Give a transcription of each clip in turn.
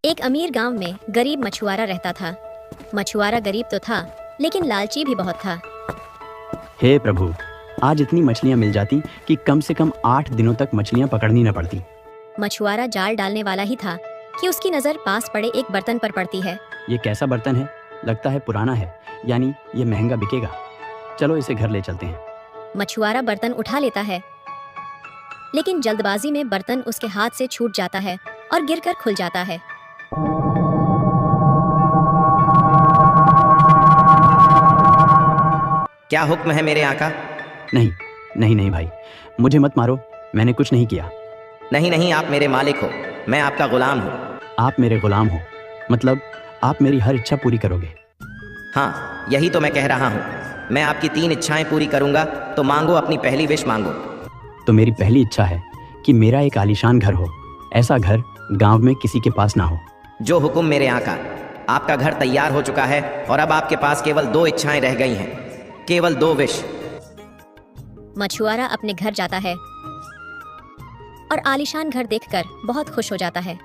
एक अमीर गांव में गरीब मछुआरा रहता था। मछुआरा गरीब तो था, लेकिन लालची भी बहुत था। हे प्रभु, आज इतनी मछलियाँ मिल जाती कि कम से कम 8 दिनों तक मछलियाँ पकड़नी न पड़ती। मछुआरा जाल डालने वाला ही था कि उसकी नज़र पास पड़े एक बर्तन पर पड़ती है। ये कैसा बर्तन है? लगता है पुराना है, यानी ये महंगा बिकेगा। चलो इसे घर ले चलते हैं। मछुआरा बर्तन उठा लेता है, लेकिन जल्दबाजी में बर्तन उसके हाथ से छूट जाता है और गिरकर खुल जाता है। क्या हुक्म है मेरे आका? नहीं नहीं नहीं भाई, मुझे मत मारो, मैंने कुछ नहीं किया। नहीं नहीं, आप मेरे मालिक हो, मैं आपका गुलाम हूँ। आप मेरे गुलाम हो, मतलब आप मेरी हर इच्छा पूरी करोगे? हाँ, यही तो मैं कह रहा हूँ। मैं आपकी 3 इच्छाएं पूरी करूँगा, तो मांगो, अपनी पहली विश मांगो। तो मेरी पहली इच्छा है कि मेरा एक आलीशान घर हो, ऐसा घर गांव में किसी के पास ना हो। जो हुक्म मेरे आका। आपका घर तैयार हो चुका है और अब आपके पास केवल 2 इच्छाएं रह गई हैं, केवल 2 विश। मछुआरा अपने घर जाता है और आलीशान घर देखकर बहुत खुश हो जाता है।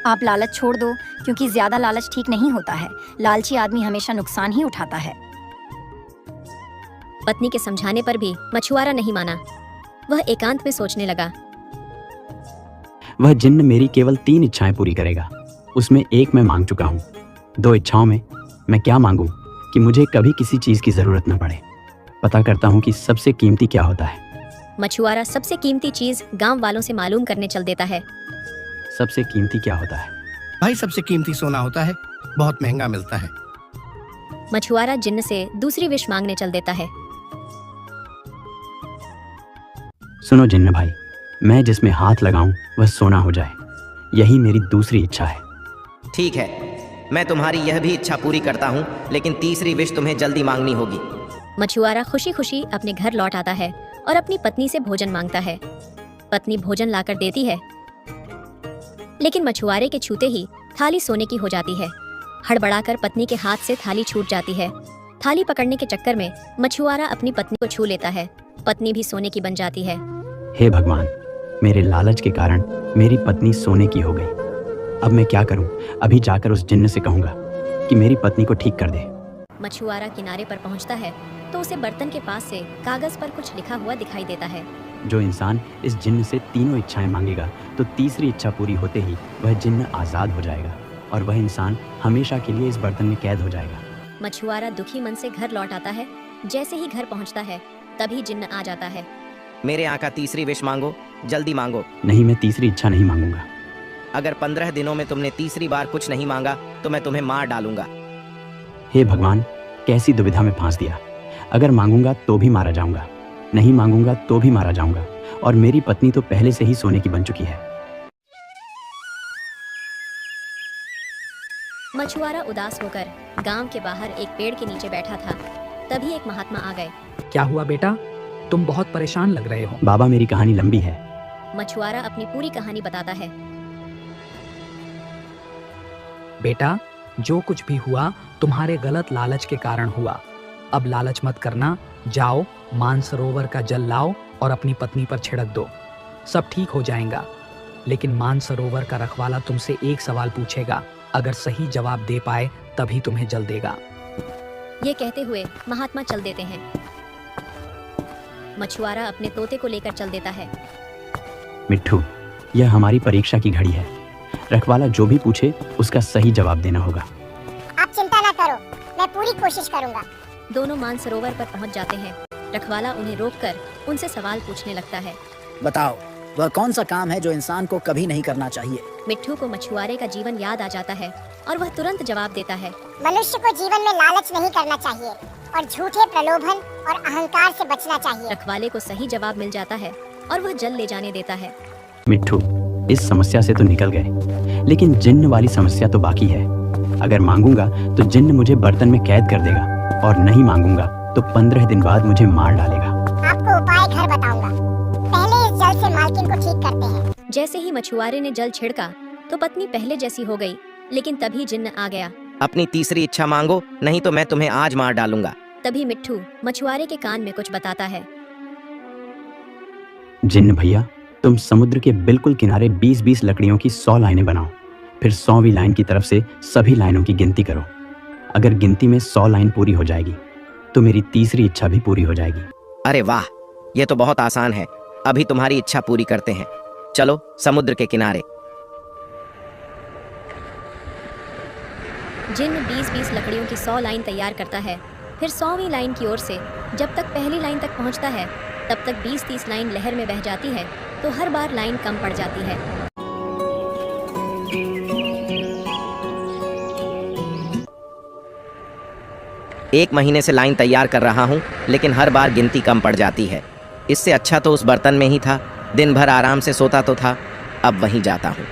आप लालच छोड़ दो, क्योंकि ज्यादा लालच ठीक नहीं होता है। लालची आदमी हमेशा नुकसान ही उठाता है। पत्नी के समझाने पर भी मछुआरा नहीं माना। वह एकांत में सोचने लगा। वह जिन्न मेरी केवल 3 इच्छाएं पूरी करेगा, उसमें एक मैं मांग चुका हूँ। 2 इच्छाओं में मैं क्या मांगूं कि मुझे कभी किसी चीज की जरूरत न पड़े। पता करता हूँ कि सबसे कीमती क्या होता है। मछुआरा सबसे कीमती चीज गांव वालों से मालूम करने चल देता है। सबसे कीमती क्या होता है? भाई, सबसे कीमती सोना होता है, बहुत महंगा मिलता है। मछुआरा जिन्न से दूसरी विश मांगने चल देता है। सुनो जिन्न भाई, मैं जिसमें हाथ लगाऊं वह सोना हो जाए, यही मेरी दूसरी इच्छा है। ठीक है, मैं तुम्हारी यह भी इच्छा पूरी करता हूँ, लेकिन तीसरी विश तुम्हें जल्दी मांगनी होगी। मछुआरा खुशी खुशी अपने घर लौट आता है और अपनी पत्नी से भोजन मांगता है। पत्नी भोजन लाकर देती है, लेकिन मछुआरे के छूते ही थाली सोने की हो जाती है। हड़बड़ाकर पत्नी के हाथ से थाली छूट जाती है। थाली पकड़ने के चक्कर में मछुआरा अपनी पत्नी को छू लेता है। पत्नी भी सोने की बन जाती है। हे भगवान, मेरे लालच के कारण मेरी पत्नी सोने की हो गई। अब मैं क्या करूं? अभी जाकर उस जिन्न से कहूंगा कि मेरी पत्नी को ठीक कर दे। मछुआरा किनारे पर पहुंचता है तो उसे बर्तन के पास से कागज पर कुछ लिखा हुआ दिखाई देता है। जो इंसान इस जिन्न से तीनों इच्छाएं मांगेगा तो तीसरी इच्छा पूरी होते ही वह जिन्न आजाद हो जाएगा और वह इंसान हमेशा के लिए इस बर्तन में कैद हो जाएगा। मछुआरा दुखी मन से घर लौट आता है। जैसे ही घर पहुंचता है तभी जिन्न आ जाता है। मेरे आका, तीसरी विश मांगो, जल्दी मांगो। नहीं, मैं तीसरी इच्छा नहीं मांगूंगा। अगर 15 दिनों में तुमने तीसरी बार कुछ नहीं मांगा तो मैं तुम्हें मार डालूंगा। हे भगवान, कैसी दुविधा में फांस दिया। अगर मांगूंगा तो भी मारा जाऊंगा, नहीं मांगूंगा तो भी मारा जाऊंगा, और मेरी पत्नी तो पहले से ही सोने की बन चुकी है। मछुआरा उदास होकर गांव के बाहर एक पेड़ के नीचे बैठा था। तभी एक महात्मा आ गए। क्या हुआ बेटा, तुम बहुत परेशान लग रहे हो। बाबा, मेरी कहानी लंबी है। मछुआरा अपनी पूरी कहानी बताता है। बेटा, जो कुछ भी हुआ तुम्हारे गलत लालच के कारण हुआ। अब लालच मत करना। जाओ, मानसरोवर का जल लाओ और अपनी पत्नी पर छिड़क दो, सब ठीक हो जाएगा। लेकिन मानसरोवर का रखवाला तुमसे एक सवाल पूछेगा, अगर सही जवाब दे पाए तभी तुम्हें जल देगा। ये कहते हुए महात्मा चल देते हैं। मछुआरा अपने तोते को लेकर चल देता है। मिट्ठू, यह हमारी परीक्षा की घड़ी है। रखवाला जो भी पूछे उसका सही जवाब देना होगा। आप चिंता ना करो, मैं पूरी कोशिश करूंगा। दोनों मानसरोवर पर पहुंच जाते हैं। रखवाला उन्हें रोककर उनसे सवाल पूछने लगता है। बताओ, वह कौन सा काम है जो इंसान को कभी नहीं करना चाहिए? मिट्ठू को मछुआरे का जीवन याद आ जाता है और वह तुरंत जवाब देता है। मनुष्य को जीवन में लालच नहीं करना चाहिए और झूठे प्रलोभन और अहंकार से बचना चाहिए। रखवाले को सही जवाब मिल जाता है और वह जल ले जाने देता है। मिट्ठू, इस समस्या से तो निकल गए, लेकिन जिन्न वाली समस्या तो बाकी है। अगर मांगूंगा तो जिन्न मुझे बर्तन में कैद कर देगा, और नहीं मांगूंगा तो 15 दिन बाद मुझे मार डालेगा। आपको उपाय घर बताऊंगा। पहले इस जल से मालकिन को ठीक करते हैं। जैसे ही मछुआरे ने जल छिड़का तो पत्नी पहले जैसी हो गई, लेकिन तभी जिन्न आ गया। अपनी तीसरी इच्छा मांगो, नहीं तो मैं तुम्हें आज मार डालूंगा। तभी मिट्ठू मछुआरे के कान में कुछ बताता है। जिन्न भैया, तुम समुद्र के बिल्कुल किनारे 20-20 लकड़ियों की 100 लाइनें बनाओ। फिर 100वीं लाइन की तरफ से सभी लाइनों की गिनती करो। अगर गिनती में 100 लाइन पूरी हो जाएगी तो मेरी तीसरी इच्छा भी पूरी हो जाएगी। अरे वाह, ये तो बहुत आसान है। अभी तुम्हारी इच्छा पूरी करते हैं। चलो समुद्र के किनारे। जिन्न 20-20 लकड़ियों की 100 लाइन तैयार करता है। फिर 100वीं लाइन की ओर से जब तक पहली लाइन तक पहुंचता है तब तक 20-30 लाइन लहर में बह जाती है, तो हर बार लाइन कम पड़ जाती है। एक महीने से लाइन तैयार कर रहा हूँ, लेकिन हर बार गिनती कम पड़ जाती है। इससे अच्छा तो उस बर्तन में ही था। दिन भर आराम से सोता तो था, अब वहीं जाता हूँ।